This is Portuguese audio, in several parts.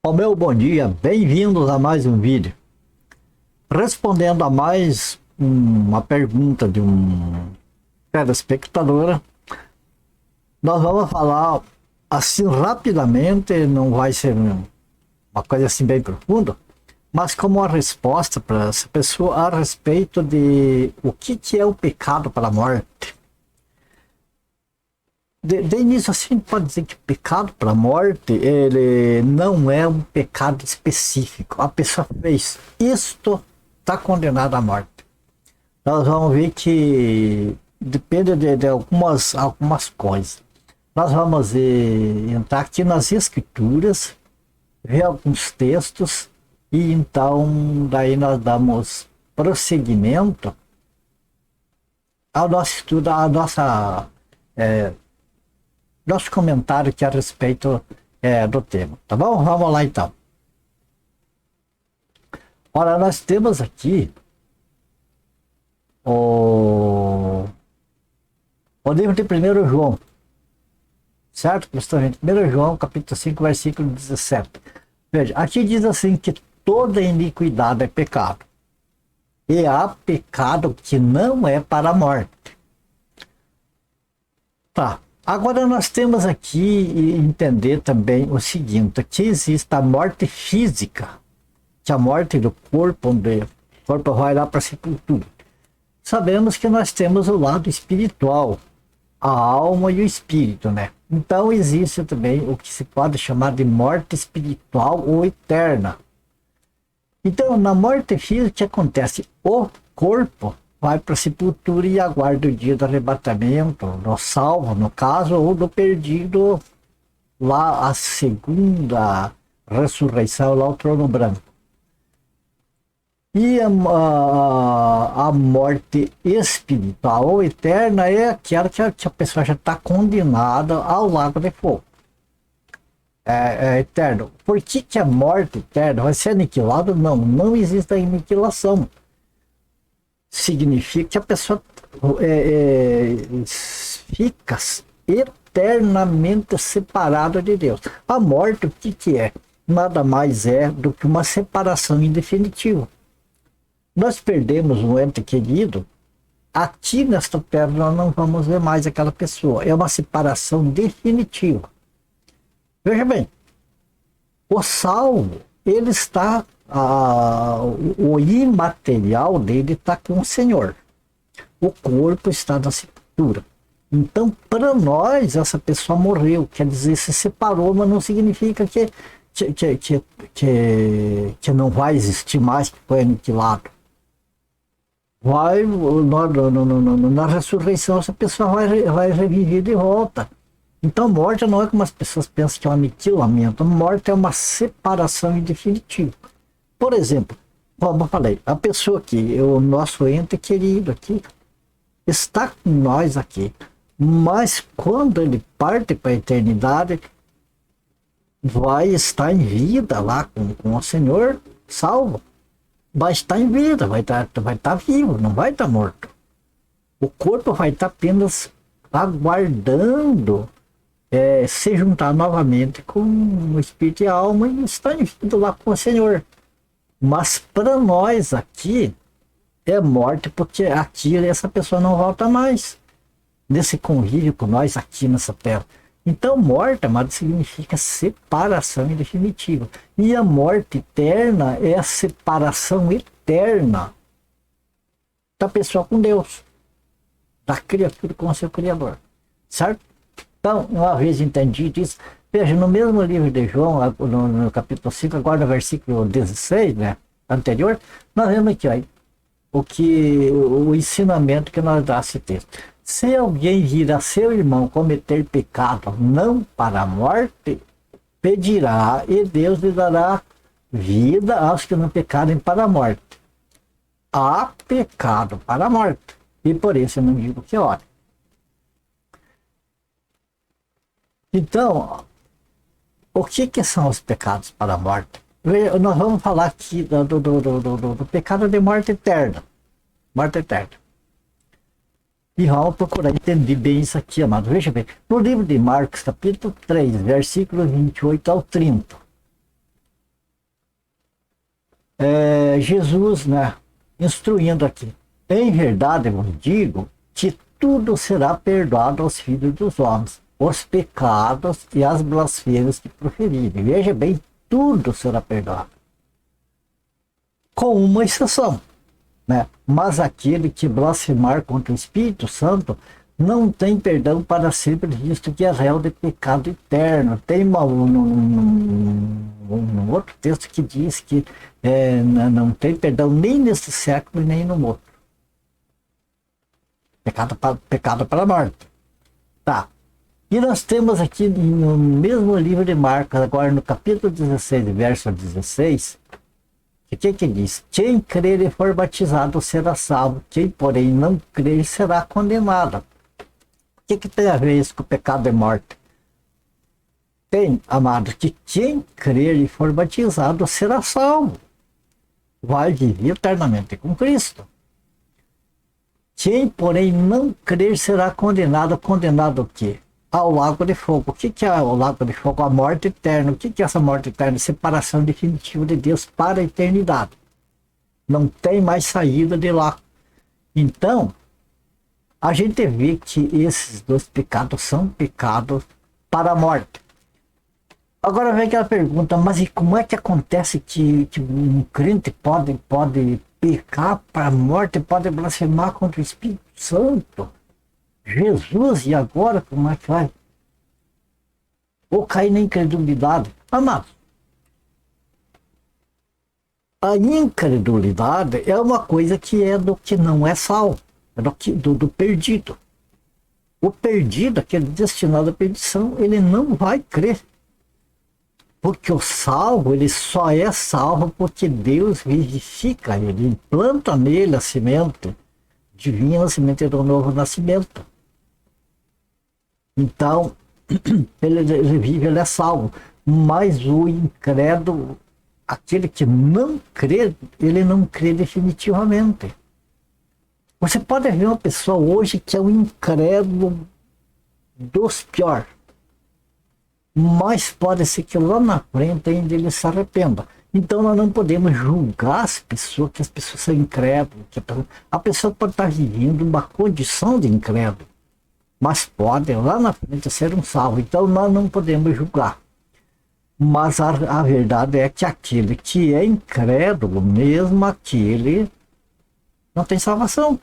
Ó meu bom dia, bem-vindos a mais um vídeo. Respondendo a mais uma pergunta de um telespectadora, nós vamos falar assim rapidamente, não vai ser uma coisa assim bem profunda, mas como uma resposta para essa pessoa a respeito de o que é o pecado para a morte. De início, assim, pode dizer que pecado para a morte, ele não é um pecado específico. A pessoa fez isto, está condenada à morte. Nós vamos ver que depende de algumas coisas. Nós vamos entrar aqui nas escrituras, ver alguns textos, e então daí nós damos prosseguimento ao nosso estudo, nosso comentário aqui a respeito do tema, tá bom? Vamos lá então. Ora, nós temos aqui o livro de 1 João, certo? 1 João, capítulo 5, versículo 17. Veja, aqui diz assim que toda iniquidade é pecado, e há pecado que não é para a morte. Tá. Agora nós temos aqui entender também o seguinte, que existe a morte física, que é a morte do corpo, onde o corpo vai lá para a sepultura. Sabemos que nós temos o lado espiritual, a alma e o espírito, né? Então existe também o que se pode chamar de morte espiritual ou eterna. Então na morte física o que acontece? O corpo vai para a sepultura e aguarda o dia do arrebatamento, do salvo, no caso, ou do perdido, lá a segunda ressurreição, lá o trono branco. E a morte espiritual ou eterna é aquela que a pessoa já está condenada ao lago de fogo. É eterno. Por que a morte eterna vai ser aniquilada? Não existe a aniquilação. Significa que a pessoa fica eternamente separada de Deus. A morte, o que é? Nada mais é do que uma separação em definitivo. Nós perdemos um ente querido, aqui nesta terra nós não vamos ver mais aquela pessoa. É uma separação definitiva. Veja bem, o salvo, ele está... o imaterial dele está com o Senhor, o corpo está na sepultura. Então para nós essa pessoa morreu, quer dizer, se separou, mas não significa que não vai existir mais, que foi aniquilado. Na ressurreição essa pessoa vai reviver de volta. Então morte não é como as pessoas pensam que é um aniquilamento. Morte é uma separação em definitivo. Por exemplo, como eu falei, a pessoa aqui, o nosso ente querido aqui, está com nós aqui, mas quando ele parte para a eternidade, vai estar em vida lá com o Senhor salvo, vai estar em vida, vai estar vivo, não vai estar morto. O corpo vai estar apenas aguardando se juntar novamente com o espírito e a alma e estar em vida lá com o Senhor. Mas para nós aqui é morte, porque aqui essa pessoa não volta mais nesse convívio com nós aqui nessa terra. Então morte, amado, significa separação em definitiva. E a morte eterna é a separação eterna da pessoa com Deus, da criatura com o seu Criador, certo? Então, uma vez entendido isso, veja, no mesmo livro de João, no capítulo 5, agora no versículo 16, né, anterior, nós vemos aqui, ó, o ensinamento que nós dá esse texto. Se alguém vir a seu irmão cometer pecado, não para a morte, pedirá, e Deus lhe dará vida aos que não pecarem para a morte. Há pecado para a morte, e por isso eu não digo que ore. Então, o que são os pecados para a morte? Nós vamos falar aqui do pecado de morte eterna. Morte eterna. E vamos procurar entender bem isso aqui, amado. Veja bem, no livro de Marcos, capítulo 3, versículo 28 ao 30. Jesus, né, instruindo aqui. Em verdade vos digo que tudo será perdoado aos filhos dos homens, os pecados e as blasfêmias que proferirem. Veja bem, tudo será perdoado. Com uma exceção, né? Mas aquele que blasfemar contra o Espírito Santo não tem perdão para sempre, visto que é réu de pecado eterno. Tem um outro texto que diz que não tem perdão nem neste século nem no outro. Pecado para a morte. Tá. E nós temos aqui no mesmo livro de Marcos, agora no capítulo 16, verso 16, o que diz? Quem crer e for batizado será salvo, quem porém não crer será condenado. O que tem a ver isso com o pecado e morte? Tem, amados, que quem crer e for batizado será salvo, vai viver eternamente com Cristo. Quem porém não crer será condenado. Condenado o quê? Ao lago de fogo. O que é o lago de fogo? A morte eterna. O que é essa morte eterna? Separação definitiva de Deus para a eternidade. Não tem mais saída de lá. Então, a gente vê que esses dois pecados são pecados para a morte. Agora vem aquela pergunta, mas e como é que acontece que um crente pode pecar para a morte, pode blasfemar contra o Espírito Santo? Jesus, e agora como é que vai? Ou cair na incredulidade? Amados, a incredulidade é uma coisa que é do que não é salvo, é do perdido. O perdido, aquele destinado à perdição, ele não vai crer. Porque o salvo, ele só é salvo porque Deus vivifica ele, implanta nele a semente divina, a semente do novo nascimento. Então, ele vive, ele é salvo. Mas o incrédulo, aquele que não crê, ele não crê definitivamente. Você pode ver uma pessoa hoje que é um incrédulo dos piores. Mas pode ser que lá na frente ainda ele se arrependa. Então nós não podemos julgar as pessoas, que as pessoas são incrédulas. A pessoa pode estar vivendo uma condição de incrédulo, mas pode lá na frente ser um salvo. Então nós não podemos julgar. Mas a verdade é que aquele que é incrédulo, mesmo aquele, não tem salvação.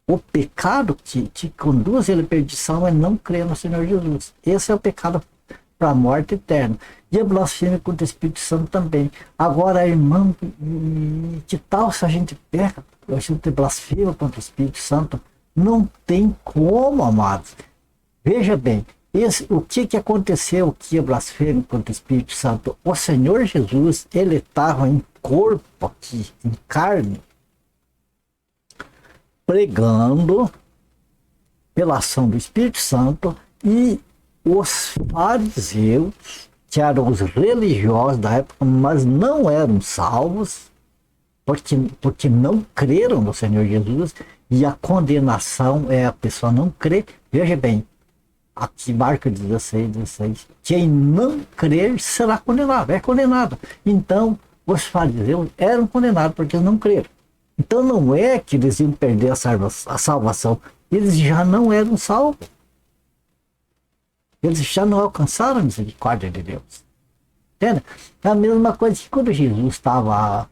O pecado que conduz ele à perdição é não crer no Senhor Jesus. Esse é o pecado para a morte eterna. E a blasfêmia contra o Espírito Santo também. Agora, irmão, que tal se a gente peca, a gente blasfema contra o Espírito Santo? Não tem como, amados. Veja bem, o que aconteceu que a blasfêmia contra o Espírito Santo? O Senhor Jesus, ele estava em corpo aqui, em carne, pregando pela ação do Espírito Santo, e os fariseus, que eram os religiosos da época, mas não eram salvos, porque não creram no Senhor Jesus, e a condenação é a pessoa não crer. Veja bem, aqui Marcos 16. Quem não crer será condenado, é condenado. Então, os fariseus eram condenados porque não creram. Então não é que eles iam perder a salvação, eles já não eram salvos. Eles já não alcançaram a misericórdia de Deus. Entende? É a mesma coisa que quando Jesus estava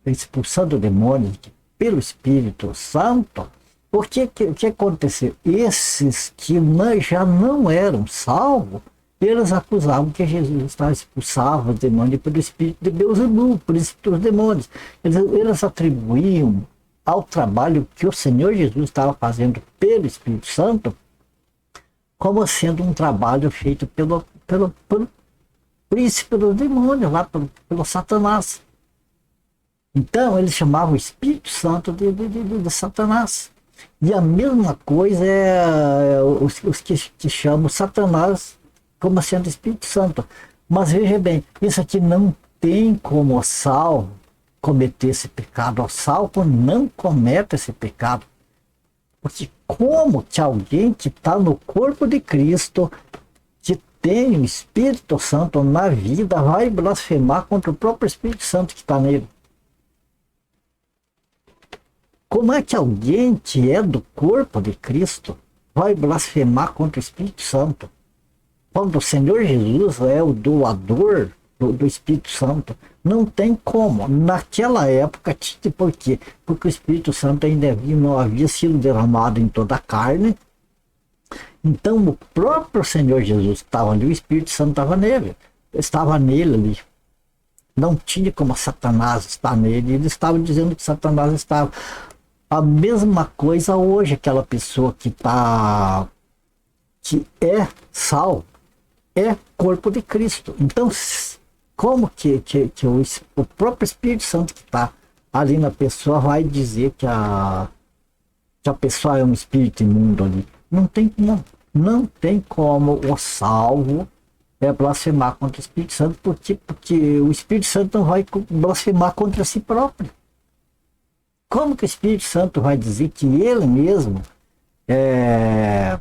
expulsando demônios pelo Espírito Santo, o que aconteceu? Esses que já não eram salvos, eles acusavam que Jesus estava expulsando os demônios pelo Espírito de Beelzebul, por Espírito dos demônios. Eles atribuíam ao trabalho que o Senhor Jesus estava fazendo pelo Espírito Santo como sendo um trabalho feito pelo príncipe dos demônios, lá pelo Satanás. Então eles chamavam o Espírito Santo de Satanás. E a mesma coisa é os que chamam Satanás como sendo Espírito Santo. Mas veja bem, isso aqui não tem como o salvo cometer esse pecado. O salvo não comete esse pecado. Porque como que alguém que está no corpo de Cristo, que tem o Espírito Santo na vida vai blasfemar contra o próprio Espírito Santo que está nele. Como é que alguém que é do corpo de Cristo vai blasfemar contra o Espírito Santo? Quando o Senhor Jesus é o doador do Espírito Santo, não tem como. Naquela época, por quê? Porque o Espírito Santo ainda não havia sido derramado em toda a carne. Então o próprio Senhor Jesus estava ali, o Espírito Santo estava nele ali. Não tinha como Satanás estar nele. Ele estava dizendo que Satanás estava. A mesma coisa hoje, aquela pessoa que é salvo, é corpo de Cristo. Então, como que o próprio Espírito Santo que está ali na pessoa vai dizer que a pessoa é um espírito imundo ali? Não tem como o salvo blasfemar contra o Espírito Santo, porque o Espírito Santo não vai blasfemar contra si próprio. Como que o Espírito Santo vai dizer que ele mesmo é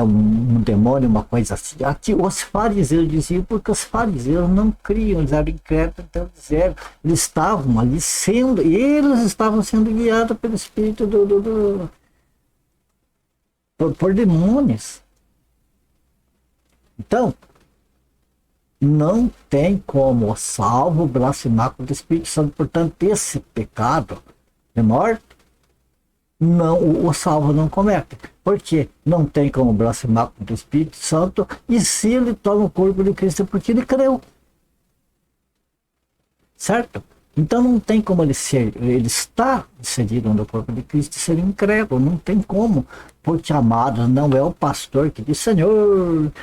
um demônio, uma coisa assim? Aqui os fariseus diziam, porque os fariseus não criam, eles eram incrédulos, então eles estavam ali eles estavam sendo guiados pelo Espírito por demônios. Então, não tem como o salvo blasfemar contra o Espírito Santo. Portanto, esse pecado de morte, não, o salvo não comete. Porque não tem como blasfemar contra o Espírito Santo, e se ele toma o corpo de Cristo, é porque ele creu. Certo? Então não tem como ele está inserido no corpo de Cristo e ser incrédulo, não tem como, porque amado não é o pastor que diz, Senhor,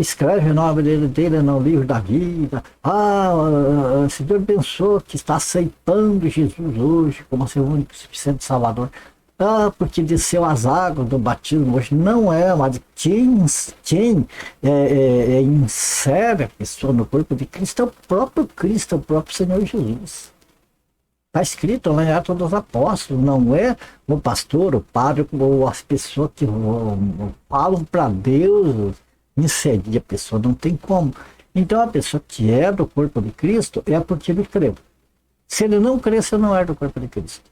escreve o nome dele no livro da vida, o Senhor pensou que está aceitando Jesus hoje como seu único e suficiente Salvador, porque desceu as águas do batismo hoje, não é, mas quem insere a pessoa no corpo de Cristo é o próprio Cristo, é o próprio Senhor Jesus. Está escrito lá em Atos dos Apóstolos, não é o pastor, o padre, ou as pessoas que falam para Deus inserir a pessoa, não tem como. Então a pessoa que é do corpo de Cristo é porque ele creu. Se ele não crê, você não é do corpo de Cristo.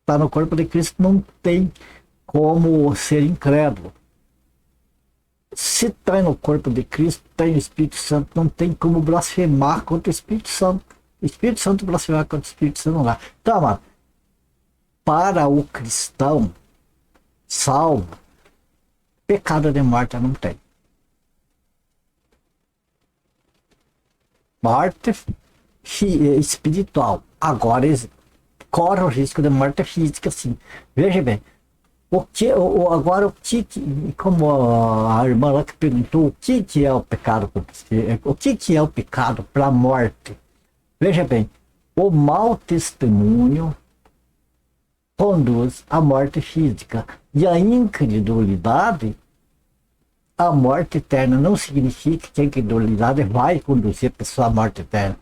Está no corpo de Cristo, não tem como ser incrédulo. Se está no corpo de Cristo, tem o Espírito Santo, não tem como blasfemar contra o Espírito Santo. O Espírito Santo blasfemar contra o Espírito Santo não dá. Então, mano, para o cristão salvo, pecado de morte não tem. Morte espiritual. Agora corre o risco de morte física, sim. Veja bem, agora como a irmã lá que perguntou, o que é o pecado? O que é o pecado para a morte? Veja bem, o mau testemunho conduz à morte física. E a incredulidade, a morte eterna. Não significa que a incredulidade vai conduzir a pessoa à morte eterna.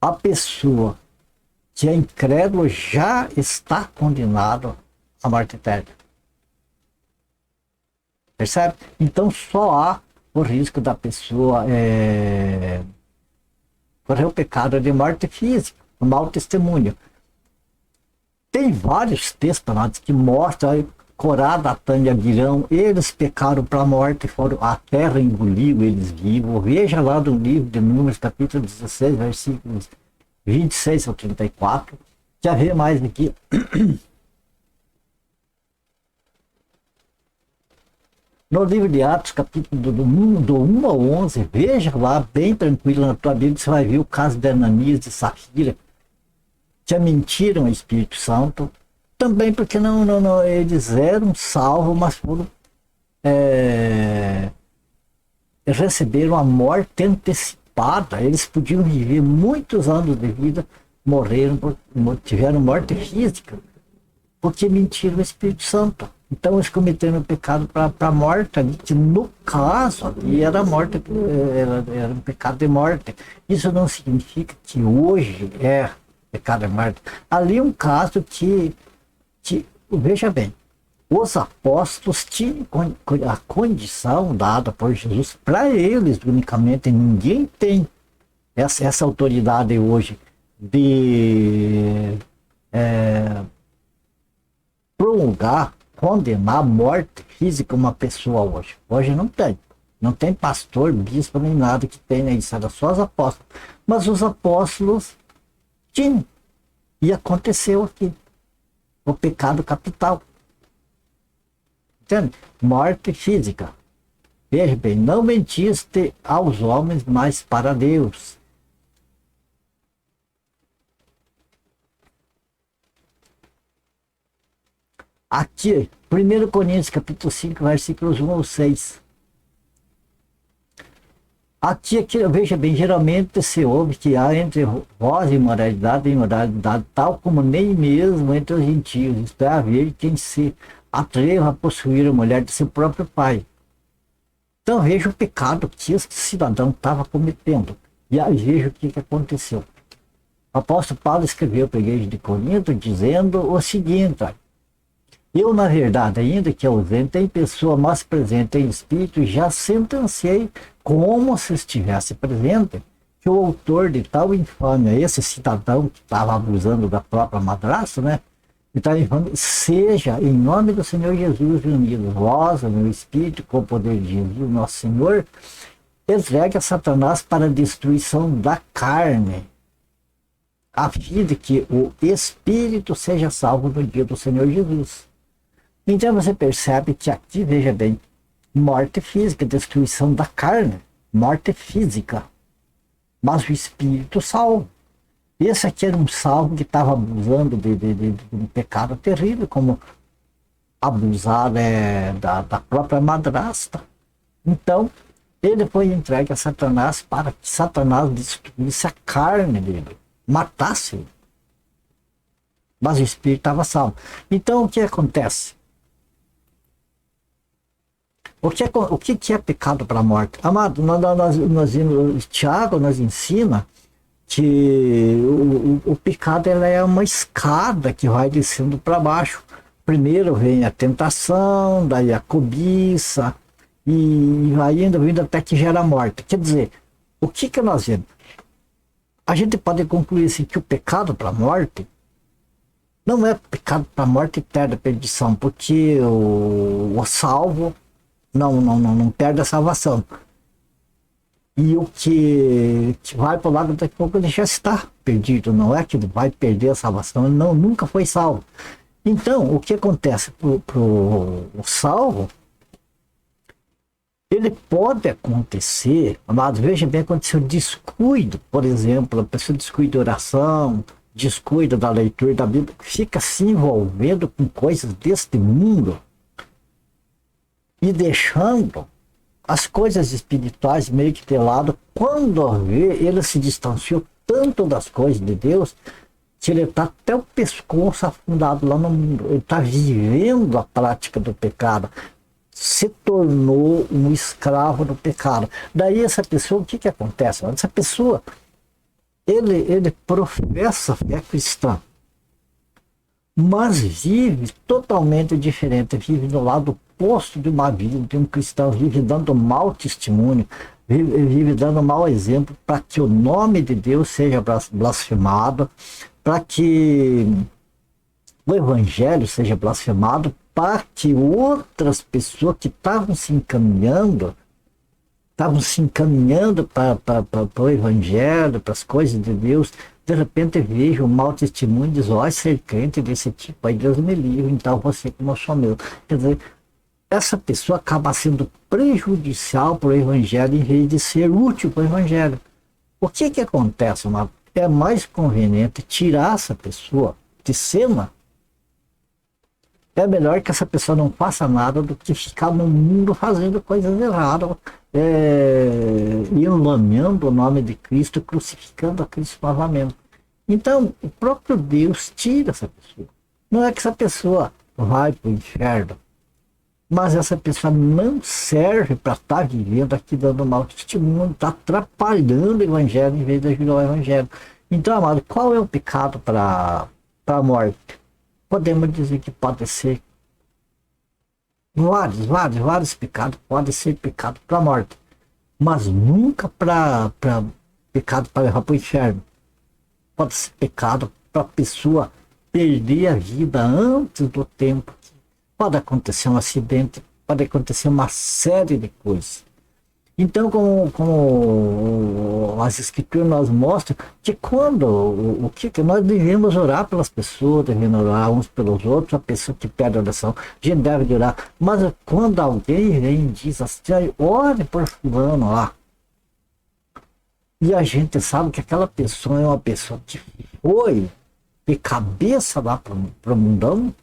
A pessoa que é incrédulo já está condenado à morte eterna. Percebe? Então só há o risco da pessoa correr o pecado de morte física, o mau testemunho. Tem vários textos que mostram Corá, Datã e Aguirão, eles pecaram para a morte, a terra engoliu eles vivos. Veja lá no livro de Números, capítulo 16, versículos 26 ao 34. Já vê mais aqui. No livro de Atos, capítulo do 1 ao 11, veja lá, bem tranquilo na tua Bíblia, você vai ver o caso de Ananias e Safira, que mentiram ao Espírito Santo, também porque eles eram salvos, mas foram receberam a morte antecipada. Eles podiam viver muitos anos de vida, tiveram morte física, porque mentiram ao Espírito Santo. Então eles cometeram pecado para a morte, que no caso ali era morte, era um pecado de morte. Isso não significa que hoje pecado de morte. Ali é um caso que veja bem, Os apóstolos tinham a condição dada por Jesus para eles unicamente. Ninguém tem essa autoridade hoje de prolongar, condenar a morte física uma pessoa hoje. Hoje não tem. Não tem pastor, bispo, nem nada que tenha isso. Era só os apóstolos. Mas os apóstolos tinham. E aconteceu aqui. O pecado capital. Entende? Morte física. Veja bem, não mentiste aos homens, mas para Deus. Aqui, 1 Coríntios capítulo 5, versículos 1 ao 6. Aqui, veja bem, geralmente se ouve que há entre vós imoralidade e imoralidade, tal como nem mesmo entre os gentios. Isto é, haver quem se atreva a possuir a mulher de seu próprio pai. Então veja o pecado que este cidadão estava cometendo. E aí veja o que aconteceu. O apóstolo Paulo escreveu para a igreja de Corinto dizendo o seguinte: eu, na verdade, ainda que ausente em pessoa, mas presente em espírito, já sentenciei, como se estivesse presente, que o autor de tal infâmia, esse cidadão que estava abusando da própria madrasta, né? Então, seja em nome do Senhor Jesus unido, vós, o meu espírito, com o poder de Jesus, nosso Senhor, entregue a Satanás para a destruição da carne, a fim de que o espírito seja salvo no dia do Senhor Jesus. Então você percebe que aqui, veja bem, morte física, destruição da carne, morte física, mas o espírito salvo. Esse aqui era um salvo que estava abusando de um pecado terrível, como abusar da própria madrasta. Então, ele foi entregue a Satanás para que Satanás destruísse a carne dele, matasse ele. Mas o espírito estava salvo. Então, o que acontece? O que é pecado para a morte? Amado, Tiago nos ensina que o pecado ela é uma escada que vai descendo para baixo. Primeiro vem a tentação, daí a cobiça, e vai indo até que gera a morte. Quer dizer, o que nós vemos? A gente pode concluir assim, que o pecado para a morte não é pecado para a morte eterna, perdição, porque o salvo não perde a salvação. E o que vai para o lado daqui a pouco ele já está perdido, não é que ele vai perder a salvação, ele nunca foi salvo. Então, o que acontece para o salvo, ele pode acontecer, mas veja bem, aconteceu descuido, por exemplo, a pessoa descuida da oração, descuida da leitura da Bíblia, fica se envolvendo com coisas deste mundo e deixando as coisas espirituais meio que de lado. Quando vê, ele se distanciou tanto das coisas de Deus que ele está até o pescoço afundado lá no mundo. Ele está vivendo a prática do pecado, se tornou um escravo do pecado. Daí essa pessoa, o que acontece? Essa pessoa, ele professa a fé cristã, mas vive totalmente diferente, vive do lado oposto de uma vida de um cristão, vive dando mau testemunho, vive dando mau exemplo para que o nome de Deus seja blasfemado, para que o evangelho seja blasfemado, para que outras pessoas que estavam se encaminhando para o evangelho, para as coisas de Deus, de repente vejo um mau testemunho e diz, ó, ser crente desse tipo, aí Deus me livre, então você como eu sou meu. Quer dizer, essa pessoa acaba sendo prejudicial para o evangelho em vez de ser útil para o evangelho. O que acontece, mano? É mais conveniente tirar essa pessoa de cena. É melhor que essa pessoa não faça nada do que ficar no mundo fazendo coisas erradas, enlameando o nome de Cristo, crucificando a Cristo novamente. Então, o próprio Deus tira essa pessoa. Não é que essa pessoa vai para o inferno, mas essa pessoa não serve para estar vivendo aqui dando mau testemunho, está atrapalhando o evangelho em vez de ajudar o evangelho. Então, amado, qual é o pecado para a morte? Podemos dizer que pode ser Vários pecados podem ser pecado para a morte, mas nunca para pecado para levar para o inferno. Pode ser pecado para a pessoa perder a vida antes do tempo. Pode acontecer um acidente, pode acontecer uma série de coisas. Então, como as escrituras nos mostram, que quando, o que nós devemos orar pelas pessoas, devemos orar uns pelos outros, a pessoa que pede oração, a gente deve orar. Mas quando alguém vem e diz assim, ore por fulano lá, e a gente sabe que aquela pessoa é uma pessoa que foi de cabeça lá para o mundão,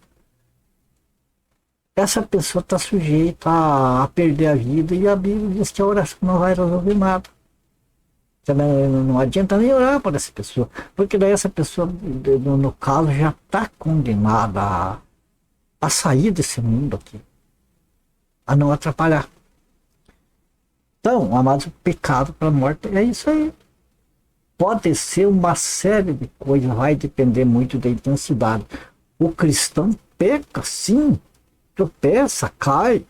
essa pessoa está sujeita a perder a vida, e a Bíblia diz que a oração não vai resolver nada. Não adianta nem orar para essa pessoa, porque daí essa pessoa, no caso, já está condenada a sair desse mundo aqui, a não atrapalhar. Então, amados, pecado para a morte é isso aí. Pode ser uma série de coisas, vai depender muito da intensidade. O cristão peca, sim, tropeça, cai,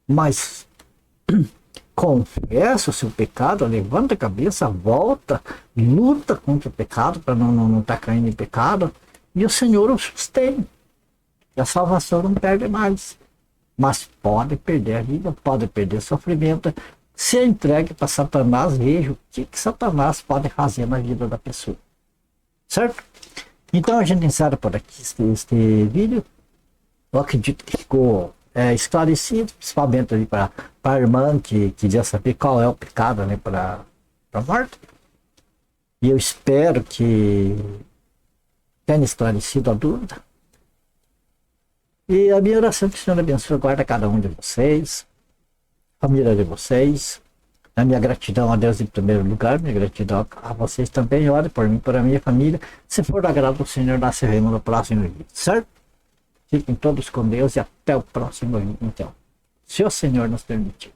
mas confessa o seu pecado, levanta a cabeça, volta, luta contra o pecado para não estar caindo em pecado, e o Senhor o sustém. E a salvação não perde mais, mas pode perder a vida, pode perder sofrimento. Se entregue para Satanás, veja o que Satanás pode fazer na vida da pessoa. Certo? Então a gente encerra por aqui este vídeo. Eu acredito que ficou esclarecido, principalmente para a irmã que queria saber qual é o pecado, né, para a morte. E eu espero que tenha esclarecido a dúvida. E a minha oração é que o Senhor abençoe, guarda cada um de vocês, família de vocês. A minha gratidão a Deus em primeiro lugar, minha gratidão a vocês também. Ore por mim, por a minha família. Se for da graça do Senhor, nós se vemos no próximo vídeo, certo? Fiquem todos com Deus e até o próximo vídeo, então, se o Senhor nos permitir.